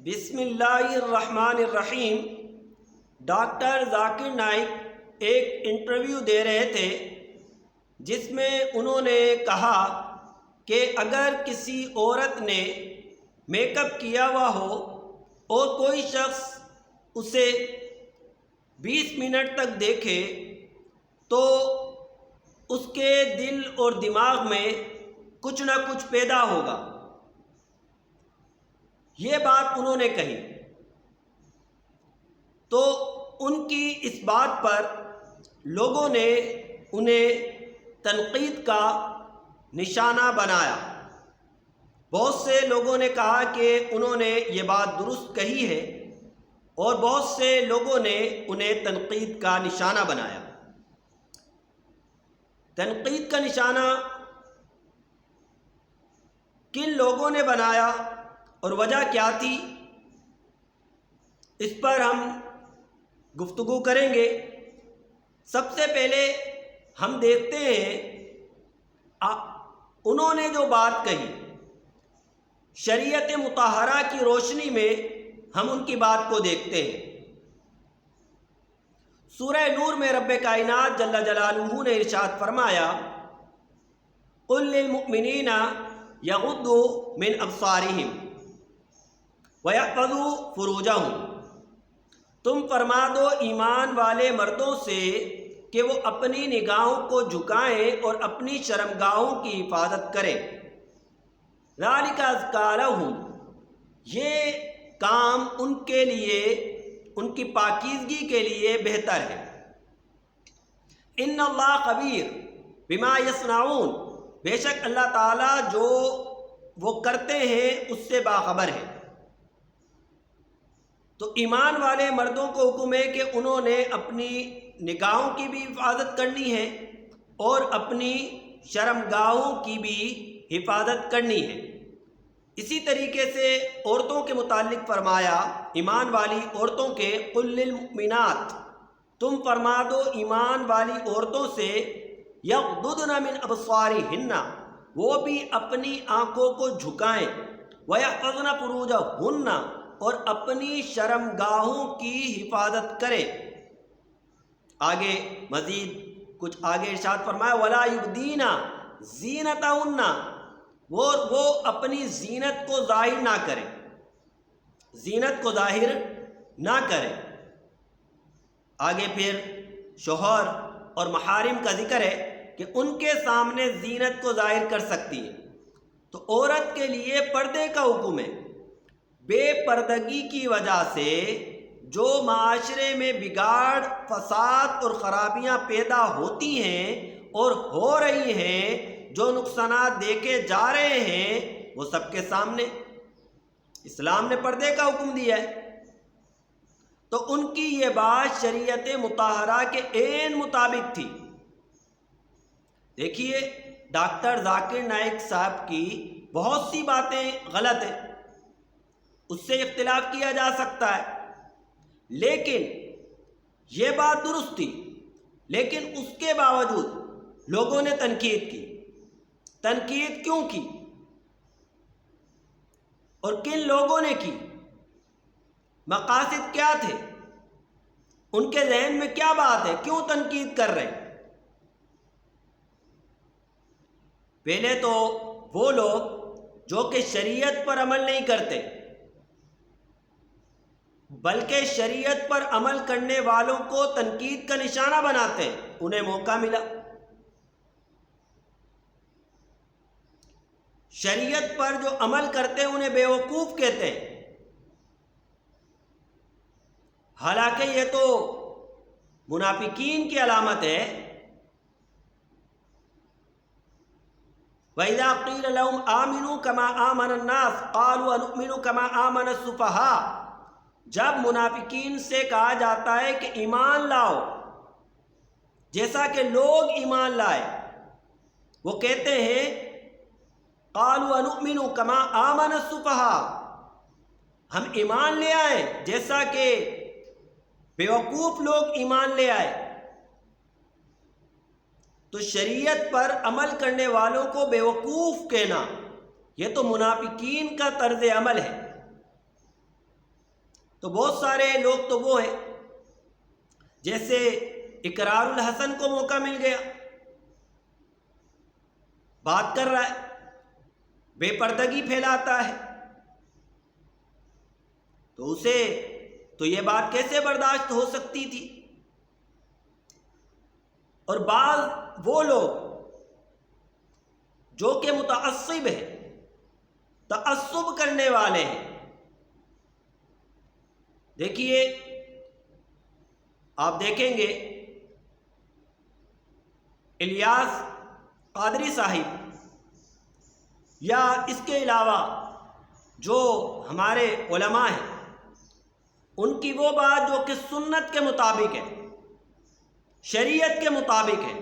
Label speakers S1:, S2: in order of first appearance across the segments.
S1: بسم اللہ الرحمن الرحیم۔ ڈاکٹر ذاکر نائک ایک انٹرویو دے رہے تھے جس میں انہوں نے کہا کہ اگر کسی عورت نے میک اپ کیا ہوا ہو اور کوئی شخص اسے 20 منٹ تک دیکھے تو اس کے دل اور دماغ میں کچھ نہ کچھ پیدا ہوگا۔ یہ بات انہوں نے کہی تو ان کی اس بات پر لوگوں نے انہیں تنقید کا نشانہ بنایا۔ بہت سے لوگوں نے کہا کہ انہوں نے یہ بات درست کہی ہے اور بہت سے لوگوں نے انہیں تنقید کا نشانہ بنایا۔ تنقید کا نشانہ کن لوگوں نے بنایا اور وجہ کیا تھی، اس پر ہم گفتگو کریں گے۔ سب سے پہلے ہم دیکھتے ہیں انہوں نے جو بات کہی، شریعت مطہرہ کی روشنی میں ہم ان کی بات کو دیکھتے ہیں۔ سورہ نور میں رب کائنات جل جلالہ نے ارشاد فرمایا، قل للمؤمنین یغضوا من ابصارہم وَيَحْفَظُوا فُرُوجَهُمْ، تم فرما دو ایمان والے مردوں سے کہ وہ اپنی نگاہوں کو جھکائیں اور اپنی شرمگاہوں کی حفاظت کریں۔ ذَلِكَ أَزْكَىٰ لَهُمْ، یہ کام ان کے لیے، ان کی پاکیزگی کے لیے بہتر ہے۔ إِنَّ اللَّهَ خَبِيرٌ بِمَا يَصْنَعُونَ، بے شک اللہ تعالیٰ جو وہ کرتے ہیں اس سے باخبر ہے۔ تو ایمان والے مردوں کو حکم ہے کہ انہوں نے اپنی نگاہوں کی بھی حفاظت کرنی ہے اور اپنی شرمگاہوں کی بھی حفاظت کرنی ہے۔ اسی طریقے سے عورتوں کے متعلق فرمایا، ایمان والی عورتوں کے، قل للمؤمنات، تم فرما دو ایمان والی عورتوں سے، یغضضن من ابصارہن، وہ بھی اپنی آنکھوں کو جھکائیں، ویحفظن فروجہن، اور اپنی شرمگاہوں کی حفاظت کریں۔ آگے مزید کچھ آگے ارشاد فرمایا، وَلَا يُبْدِينَ زِينَتَهُنَّ، وہ اپنی زینت کو ظاہر نہ کریں، زینت کو ظاہر نہ کریں۔ آگے پھر شوہر اور محارم کا ذکر ہے کہ ان کے سامنے زینت کو ظاہر کر سکتی ہے۔ تو عورت کے لیے پردے کا حکم ہے۔ بے پردگی کی وجہ سے جو معاشرے میں بگاڑ، فساد اور خرابیاں پیدا ہوتی ہیں اور ہو رہی ہیں، جو نقصانات دیکھے جا رہے ہیں، وہ سب کے سامنے اسلام نے پردے کا حکم دیا ہے۔ تو ان کی یہ بات شریعت مطہرہ کے عین مطابق تھی۔ دیکھیے ڈاکٹر ذاکر نائک صاحب کی بہت سی باتیں غلط ہیں، اس سے اختلاف کیا جا سکتا ہے، لیکن یہ بات درست تھی۔ لیکن اس کے باوجود لوگوں نے تنقید کی۔ تنقید کیوں کی اور کن لوگوں نے کی؟ مقاصد کیا تھے؟ ان کے ذہن میں کیا بات ہے؟ کیوں تنقید کر رہے ہیں؟ پہلے تو وہ لوگ جو کہ شریعت پر عمل نہیں کرتے بلکہ شریعت پر عمل کرنے والوں کو تنقید کا نشانہ بناتے ہیں، انہیں موقع ملا۔ شریعت پر جو عمل کرتے ہیں انہیں بیوقوف کہتے ہیں، حالانکہ یہ تو منافقین کی علامت ہے۔ وَإِذَا قِيلَ لَهُمْ آمِنُوا كَمَا آمَنَ النَّاسُ قَالُوا أَنُؤْمِنُ كَمَا آمَنَ السُّفَهَاءُ، جب منافقین سے کہا جاتا ہے کہ ایمان لاؤ جیسا کہ لوگ ایمان لائے، وہ کہتے ہیں قَالُوا أَنُؤْمِنُ كَمَا آمَنَ السُّفَهَاءُ، ہم ایمان لے آئے جیسا کہ بیوقوف لوگ ایمان لے آئے۔ تو شریعت پر عمل کرنے والوں کو بیوقوف کہنا، یہ تو منافقین کا طرز عمل ہے۔ تو بہت سارے لوگ تو وہ ہیں جیسے اقرار الحسن کو موقع مل گیا، بات کر رہا ہے، بے پردگی پھیلاتا ہے، تو اسے تو یہ بات کیسے برداشت ہو سکتی تھی؟ اور بعض وہ لوگ جو کہ متعصب ہیں، تعصب کرنے والے ہیں، دیکھیے آپ دیکھیں گے الیاس قادری صاحب یا اس کے علاوہ جو ہمارے علماء ہیں، ان کی وہ بات جو کہ سنت کے مطابق ہے، شریعت کے مطابق ہے،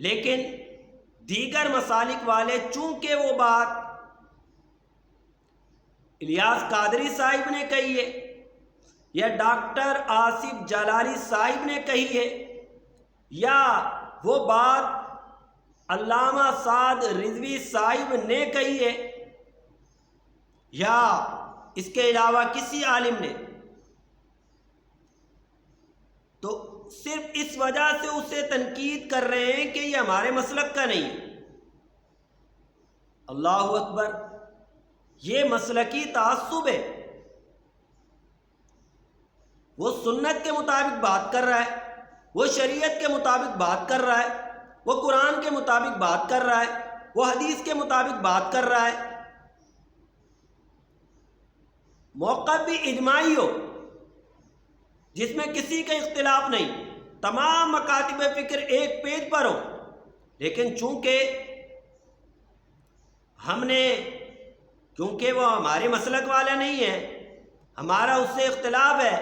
S1: لیکن دیگر مسالک والے چونکہ وہ بات الیاس قادری صاحب نے کہی ہے یا ڈاکٹر آصف جلالی صاحب نے کہی ہے یا وہ بات علامہ سعد رضوی صاحب نے کہی ہے یا اس کے علاوہ کسی عالم نے، تو صرف اس وجہ سے اسے تنقید کر رہے ہیں کہ یہ ہمارے مسلک کا نہیں ہے۔ اللہ اکبر، یہ مسلکی تعصب ہے۔ وہ سنت کے مطابق بات کر رہا ہے، وہ شریعت کے مطابق بات کر رہا ہے، وہ قرآن کے مطابق بات کر رہا ہے، وہ حدیث کے مطابق بات کر رہا ہے، موقف بھی اجماعی ہو جس میں کسی کا اختلاف نہیں، تمام مکاتب فکر ایک پیج پر ہو، لیکن چونکہ ہم نے کیونکہ وہ ہمارے مسلک والا نہیں ہے، ہمارا اس سے اختلاف ہے،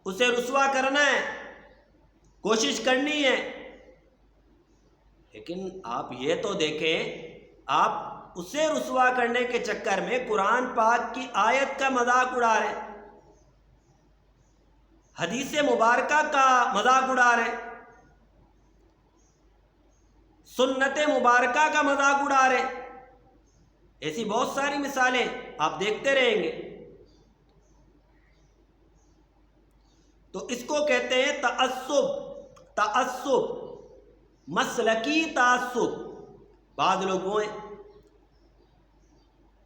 S1: اسے رسوا کرنا ہے، کوشش کرنی ہے، لیکن آپ یہ تو دیکھیں آپ اسے رسوا کرنے کے چکر میں قرآن پاک کی آیت کا مذاق اڑا رہے ہیں، حدیث مبارکہ کا مذاق اڑا رہے ہیں، سنت مبارکہ کا مذاق اڑا رہے ہیں۔ ایسی بہت ساری مثالیں آپ دیکھتے رہیں گے۔ تو اس کو کہتے ہیں تعصب، مسلکی تعصب۔ بعض لوگ وہ ہیں،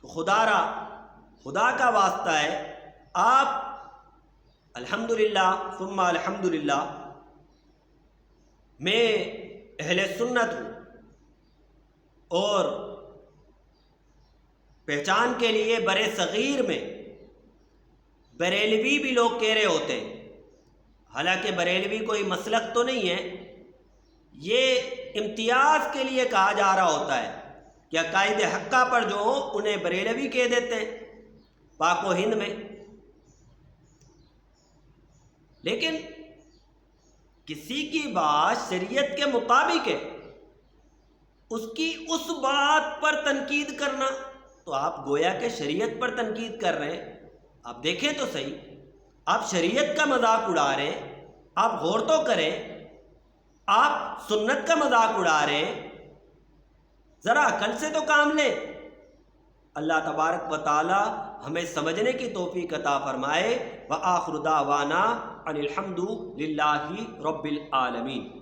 S1: تو خدا کا واسطہ ہے، آپ الحمدللہ ثم الحمدللہ میں اہل سنت ہوں، اور پہچان کے لیے برے صغیر میں بریلوی بھی لوگ کہہ رہے ہوتے ہیں، حالانکہ بریلوی کوئی مسلک تو نہیں ہے، یہ امتیاز کے لیے کہا جا رہا ہوتا ہے کہ عقائد حقہ پر جو ہو انہیں بریلوی کہہ دیتے ہیں پاک و ہند میں، لیکن کسی کی بات شریعت کے مطابق ہے، اس کی اس بات پر تنقید کرنا تو آپ گویا کہ شریعت پر تنقید کر رہے ہیں۔ آپ دیکھیں تو صحیح، آپ شریعت کا مذاق اڑا رہے ہیں، آپ غور تو کریں، آپ سنت کا مذاق اڑا رہے ہیں، ذرا عقل سے تو کام لیں۔ اللہ تبارک و تعالی ہمیں سمجھنے کی توفیق عطا فرمائے۔ وآخر دعوانا ان الحمد للہ رب العالمین۔